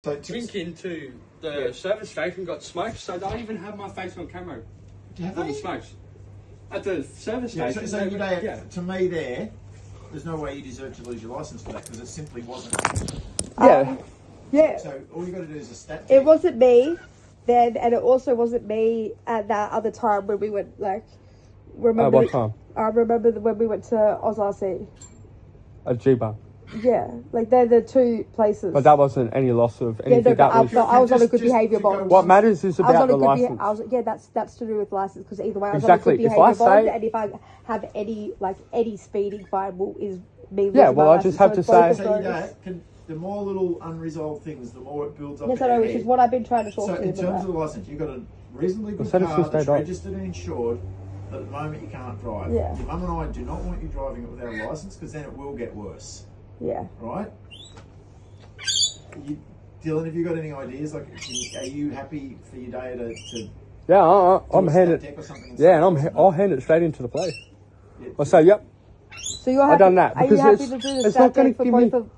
So drink into the service station, got smoked, so they don't even have my face on camera. Have For they? the smokes. At the service Yeah, station. so to me there's no way you deserve to lose your licence for that because it simply wasn't. Yeah. Yeah. So all you got to do is a stat check. It wasn't me then, and it also wasn't me at that other time when we went, like, remember... what time? I remember when we went to OzRC. At G-Bar. Yeah, like they're the two places. But that wasn't any loss of anything. Yeah, no, that but I was on a good behaviour bond. What matters is about the licence. That's to do with licence, because either way I was Exactly. on a good behaviour bond, and if I have any speeding fine is me losing yeah, well, my I just have to say... The more little unresolved things, the more it builds up. Yes, I know, which is what I've been trying to talk to you about. So in terms of the licence, you've got a reasonably good car that's registered and insured, but at the moment you can't drive. Yeah. Your mum and I do not want you driving it without a licence, because then it will get worse. Yeah. Right? Dylan, have you got any ideas? Like, are you happy for Udaya to yeah, I'm handing it. Yeah, and I'll hand it straight into the police. Yeah. I'll say, yep. So you're happy, I've done that. Are you happy to do the stat check for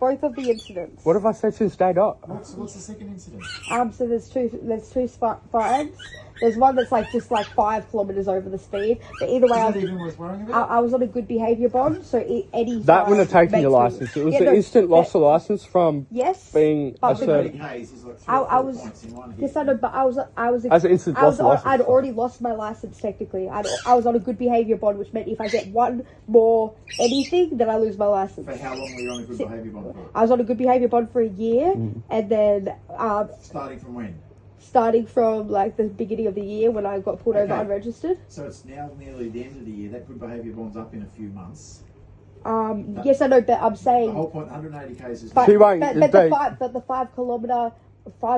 both of the incidents? What if I said since day dot? What's the second incident? So there's two fines. There's one that's just 5 kilometres over the speed. But either way, I was on a good behaviour bond, so any that wouldn't have taken your licence. It was the instant loss of licence from being a certain. I was as an instant loss of licence. I'd already lost my licence technically. I was on a good behaviour bond, which meant if I get one more anything, then I lose my licence. For how long were you on a good behaviour bond for? I was on a good behaviour bond for a year, and then starting from when? Starting from the beginning of the year when I got pulled over unregistered. So it's now nearly the end of the year. That good behaviour bond's up in a few months. Yes, I know, but I'm saying the whole point. 180 cases. But the 5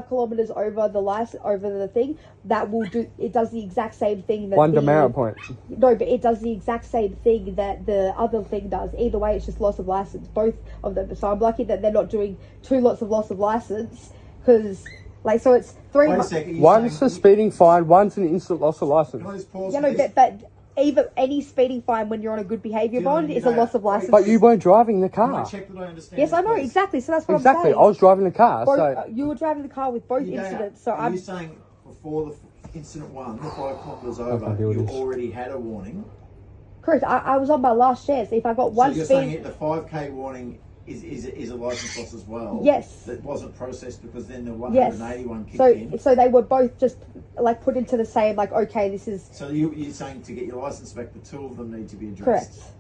kilometers over the over the thing that will do. It does the exact same thing that one demerit point. No, but it does the exact same thing that the other thing does. Either way, it's just loss of license, both of them. So I'm lucky that they're not doing 2 lots of loss of license, because. So it's 3 months. One's a speeding fine, one's an instant loss of license. Yeah, no, but even any speeding fine when you're on a good behaviour bond is a loss of license. But you weren't driving the car. Yes, I know, exactly. So that's what I'm saying. Exactly, I was driving the car. So you were driving the car with both incidents. So are you saying before the incident 1, the 5 kilometres over, you already had a warning? Correct. I was on my last chance. If I got one speed... So you're saying the 5k warning is a licence loss as well? Yes. That wasn't processed because then the 181 kicked in? So they were both just put into the same, okay, this is... So you're saying to get your licence back, the 2 of them need to be addressed? Correct.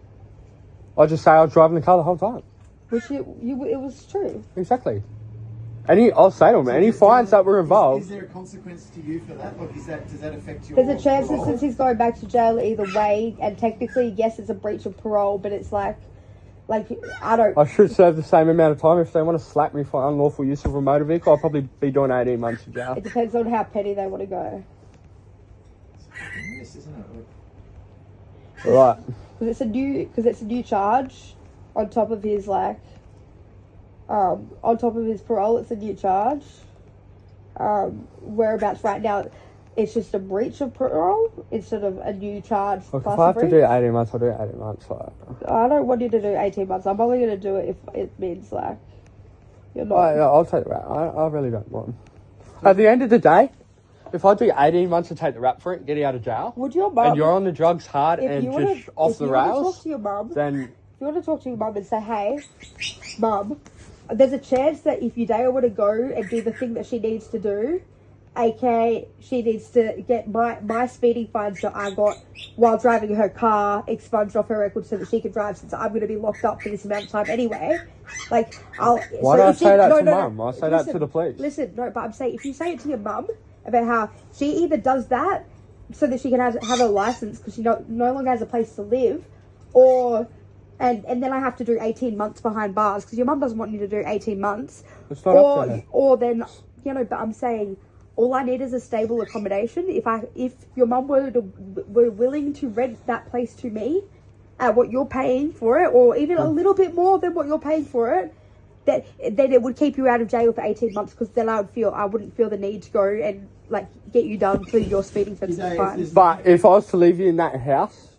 I just say I was driving the car the whole time. Which it was true. Exactly. I'll say to them, any fines that were involved... Is there a consequence to you for that? Does that affect your... There's a chance that since he's going back to jail either way, and technically, yes, it's a breach of parole, but it's I should serve the same amount of time. If they want to slap me for unlawful use of a motor vehicle, I'll probably be doing 18 months in jail. It depends on how petty they want to go. Yes, isn't it? Right. Because it's a new charge on top of his on top of his parole. It's a new charge. Whereabouts right now, it's just a breach of parole instead of a new charge. Look, if I have to do 18 months, I'll do 18 months. I don't want you to do 18 months. I'm only going to do it if it means you're not. I'll take the rap. I really don't want. At the end of the day, if I do 18 months to take the rap for it, get out of jail, would your mum, and you're on the drugs hard and just off the rails, talk to your mum, then if you want to talk to your mum and say, hey, mum, there's a chance that if Udaya were to go and do the thing that she needs to do, aka she needs to get my speeding fines that I got while driving her car expunged off her record so that she can drive, since I'm going to be locked up for this amount of time anyway. Why do I say that to mum? I say that to the police. Listen, no, but I'm saying if you say it to your mum about how she either does that so that she can have a license because she no longer has a place to live, or and then I have to do 18 months behind bars because your mum doesn't want you to do 18 months, it's not up to her. Or then but I'm saying, all I need is a stable accommodation. If your mum were willing to rent that place to me at what you're paying for it, or even a little bit more than what you're paying for it, then it would keep you out of jail for 18 months, because then I wouldn't feel the need to go and get you done for your speeding offences. But if I was to leave you in that house,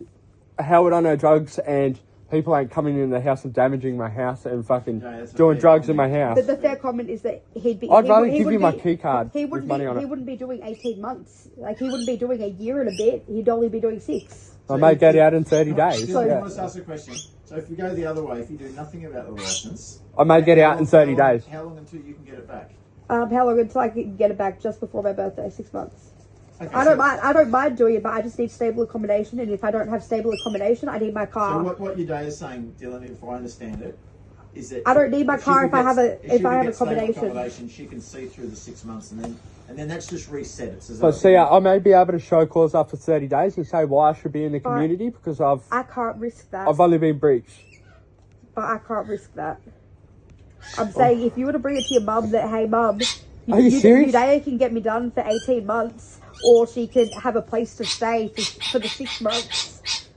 how would I know drugs and people ain't coming in the house and damaging my house and fucking that's a doing fair drugs in my comment. house. But the fair comment is that he'd be. I'd rather he give you wouldn't my be- key card He with wouldn't money be. on He it. wouldn't be doing 18 months. Like he wouldn't be doing a year and a bit. He'd only be doing 6. I may get out in 30 days. Dylan, Yeah. I must ask a question. So if you go the other way, if you do nothing about the license, I may get out in 30 days. How long until you can get it back? How long until I can get it back? Just before my birthday, 6 months. Okay, I don't mind doing it, but I just need stable accommodation. And if I don't have stable accommodation, I need my car. So what Udaya is saying, Dylan, if I understand it, is that I don't need my car if I have stable accommodation. She can see through the 6 months, and then that's just reset it. So But see, I may be able to show cause after 30 days and say why I should be in the community because I can't risk that. I've only been breached. But I can't risk that. I'm saying if you were to bring it to your mum that, hey mum, Are you serious? Udaya can get me done for 18 months, or she can have a place to stay for the 6 months.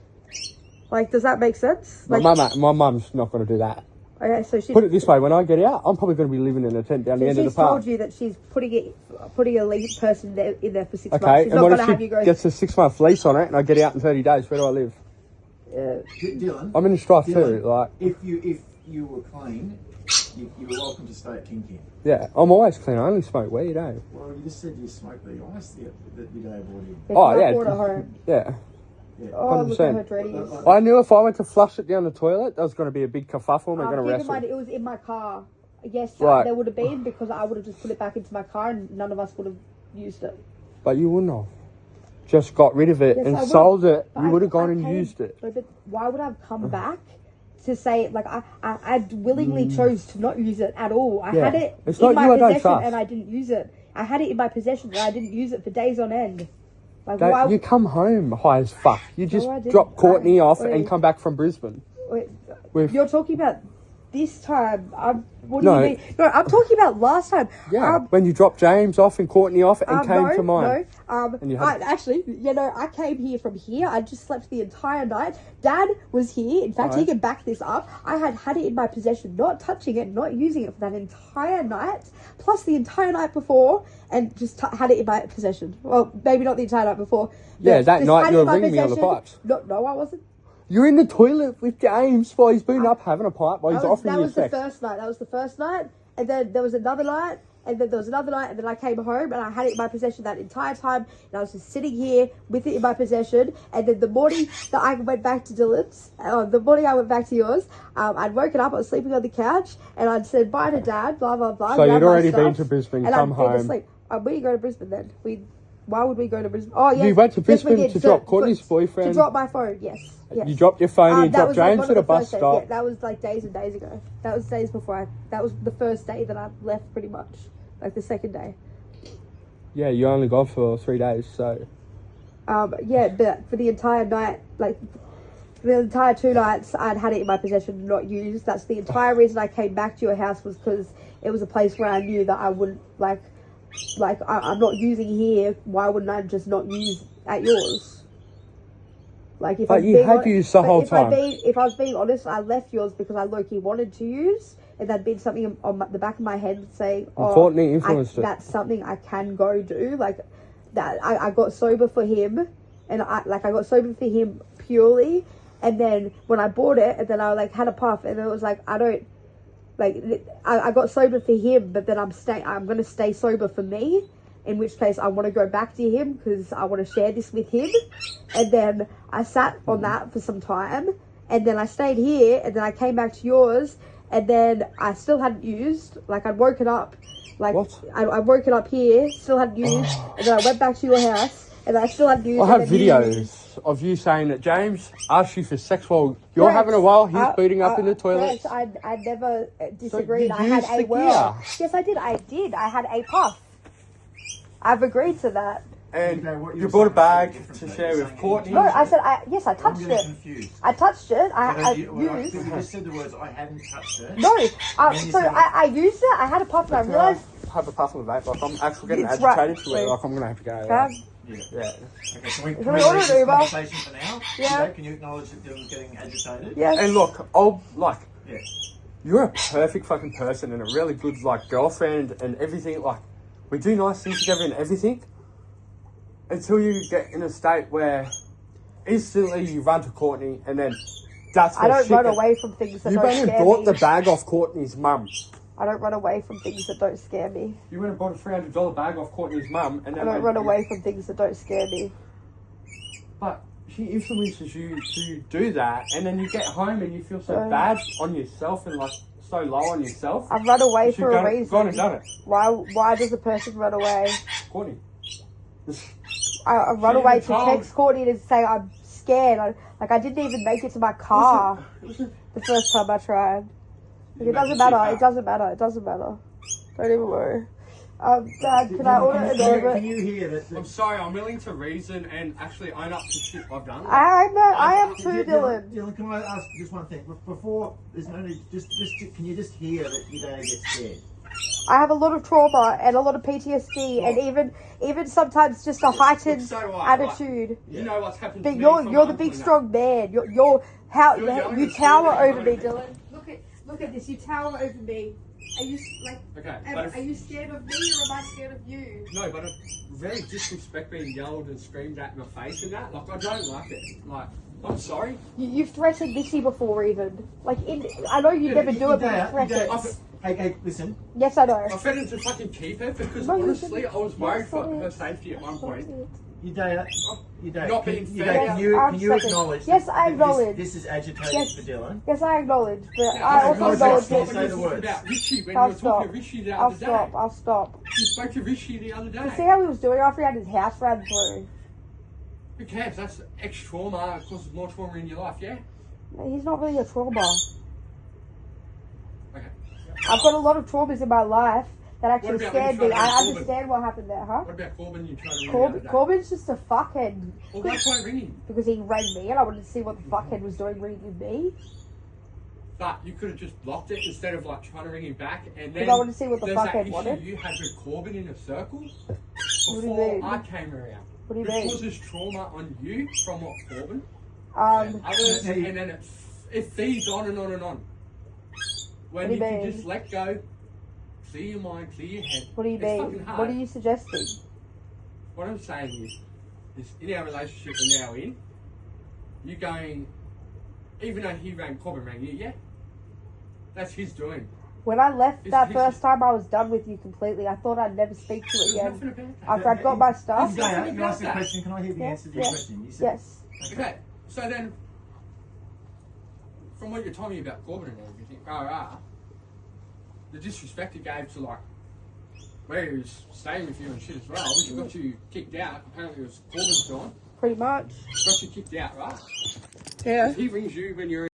Like, does that make sense? Like, My mum's not going to do that. okay, so she Put it this way, when I get out, I'm probably going to be living in a tent down the end of the she's park. told you that she's putting a lead person in there for 6 months. Okay, She's and not what going to if have she you go. gets a 6-month lease on it and I get out in 30 days? Where do I live? Dylan, I'm in a strife too. Dylan, Like, if you were clean, you were welcome to stay at King King. yeah, I'm always clean. I only smoke weed, eh? Well, you just said you smoked the ice that Udaya bought in. Oh, yeah. I brought it home. Yeah. Oh, look at her 100%. dreadies. I knew if I went to flush it down the toilet, there was going to be a big kerfuffle and they're going to Keep in wrestle. mind, it was in my car. Yes, Right. there would have been because I would have just put it back into my car and none of us would have used it. But you wouldn't have. Just got rid of it Yes, and I would've. sold it. But You would have I gone and came- used it. No, but why would I have come back to say, like, I willingly chose to not use it at all. I Yeah. had it It's in not my you I don't possession trust. and I didn't use it. I had it in my possession and I didn't use it for days on end. Like, why? You come home high as fuck. You just I didn't. drop Courtney off Wait. and come back from Brisbane. Wait, With- you're talking about this time. What do No. you mean? No, I'm talking about last time. Yeah, when you dropped James off and Courtney off and came to mine. No, And you had- actually, I came here from here. I just slept the entire night. Dad was here. In fact, he Alright. can back this up. I had it in my possession, not touching it, not using it for that entire night, plus the entire night before, and just had it in my possession. Well, maybe not the entire night before. Yeah, but that just night had you it were in my ringing me on the possession. pipes. No, I wasn't. You're in the toilet with James while he's been up having a pipe while he's offering That you was the sex. first night. That was the first night. And then there was another night. And then there was another night. And then I came home and I had it in my possession that entire time. And I was just sitting here with it in my possession. And then the morning that I went back to Dylan's, the morning I went back to yours, I'd woken up, I was sleeping on the couch. And I'd said bye to Dad, blah, blah, blah. So grab you'd my already been stuff, to Brisbane, and come I'd been home. to sleep. Where do you go to Brisbane then? Why would we go to Brisbane? Oh, yes. You went to yes, we Brisbane did. to drop Courtney's To boyfriend. drop my phone, yes. You dropped your phone and that dropped was like James one at of a the bus first days. stop. Yeah, that was like days and days ago. That was days before that was the first day that I left pretty much. Like the second day. Yeah, you only gone for 3 days, so. Yeah, but for the entire night, like the entire 2 nights, I'd had it in my possession, not used. That's the entire reason I came back to your house was because it was a place where I knew that I wouldn't I'm not using here. Why wouldn't I just not use at yours? Like if But you had used the whole time. If I was being honest, I left yours because I low-key wanted to use, and that'd been something on the back of my head saying, "Oh, Courtney influenced it." That's something I can go do." Like that, I got sober for him, and I got sober for him purely. And then when I bought it, and then I had a puff, and it was like I got sober for him, but then I'm gonna stay sober for me. In which case I want to go back to him because I want to share this with him. And then I sat on that for some time. And then I stayed here. And then I came back to yours. And then I still hadn't used. Like I'd woken up. What? I'd woken up here. Still hadn't used. And then I went back to your house. And I still hadn't used. I have and then you used. videos of you saying that James asked you for sex while you're Correct. having a while, he's booting up in the Correct. toilet. I never disagreed. you I had used a the well. gear. Yes, I did. I had a puff. I've agreed to that. And Okay, what you you're brought a saying bag is different to thing. share You're with saying Courtney. No, I said yes. I I'm touched getting it. confused. I touched it. I You used. just said the words, I hadn't touched it. No, Then you so said- I used it. I had a puff and I Can I realized. have a puff of vape? Like I'm actually getting It's right. agitated to it. Wait. Like I'm gonna have to go. Can Yeah. Yeah. Okay, can we we leave order this an Uber? conversation for now? Yeah. Can you acknowledge that Dylan's getting agitated? Yeah. And look, Yeah. you're a perfect fucking person and a really good girlfriend and everything. Like we do nice things together and everything. Until you get in a state where instantly you run to Courtney and then That's I don't shit run that- away from things that You don't went and scare bought me. the bag off Courtney's mum. I don't run away from things that don't scare me. You went and bought a $300 bag off Courtney's mum, and I then don't run away from things that don't scare me. But she influences you to do that, and then you get home and you feel so bad on yourself and like so low on yourself. I've run away You for should've a reason. gone and done it, Why does a person run away? Courtney. I run She away even to told- text Courtney and say I'm scared. I didn't even make it to my car the first time I tried. Like, it doesn't matter. It doesn't matter. It doesn't matter. Don't even worry. Dad, can I order an Uber? Can you hear that? I'm sorry, I'm willing to reason and actually own up to shit I've done. I am too, Dylan. Dylan, can I ask just one thing? Before, there's no need, can you just hear that Udaya gets scared? I have a lot of trauma and a lot of PTSD and even sometimes just a heightened So do I, attitude. You know what's happened But to me you're from the my big uncle strong man. You're young You and tower scared over of me, me. Dylan. Look at this. You tower over me. Are you Okay, but if, are you scared of me or am I scared of you? no, but it's very disrespect being yelled and screamed at in my face and that. Like, I don't like it. Like, I'm sorry. You've threatened Missy before, even. I know you never do it, but you threaten. Hey, listen. Yes, I know. I threatened to fucking keep her because No, you honestly, didn't. I was worried for Stop her it. safety at one point. Udaya, Not being fair. can you acknowledge? Yes, that I acknowledge. This is agitating Yes. for Dylan. Yes, I acknowledge, but Yeah, I okay, also go acknowledge stop. it. Say the words. About Richie when I'll you were talking stop. to Richie the I'll other day. stop. I'll stop. You spoke to Richie the other day. See how he was doing after he had his house ran through? Who cares? That's extra trauma. It causes more trauma in your life, yeah? He's not really a trauma. Okay. I've got a lot of traumas in my life that actually What about when scared you me. tried to I ring Corbin? understand what happened there, huh? What about Corbin you tried to ring the other day? Corbin's just a fuckhead. Well, why try to ring him? Because he rang me and I wanted to see what the fuckhead was doing ringing me. But you could have just blocked it instead of like trying to ring him back and then Because I wanted to see what the there's fuckhead that issue wanted. you had with Corbin in a circle What do you before mean? I came around. What do you It mean? causes trauma on you from what Corbin Um, others, and then it feeds on and on and on. When What do you you can mean? just let go, clear your mind, clear your head. what do you It's mean? fucking hard. What are you suggesting? What I'm saying is in our relationship we're now in, you going, even though Corbin rang you, yeah, that's his doing. When I left It's that his- first time, I was done with you completely. I thought I'd never speak to you There's again. nothing about that. After I'd got my stuff. Udaya, you asked the that. question. Can I hear the Yes, answer to your yes, question? You said, Yes. Okay, so then, from what you're telling me about Corbin and everything, the disrespect he gave to like where he was staying with you and shit as well, which got you kicked out. Apparently, it was Corbin's doing. Pretty much. Got you kicked out, right? Yeah. He rings you when you're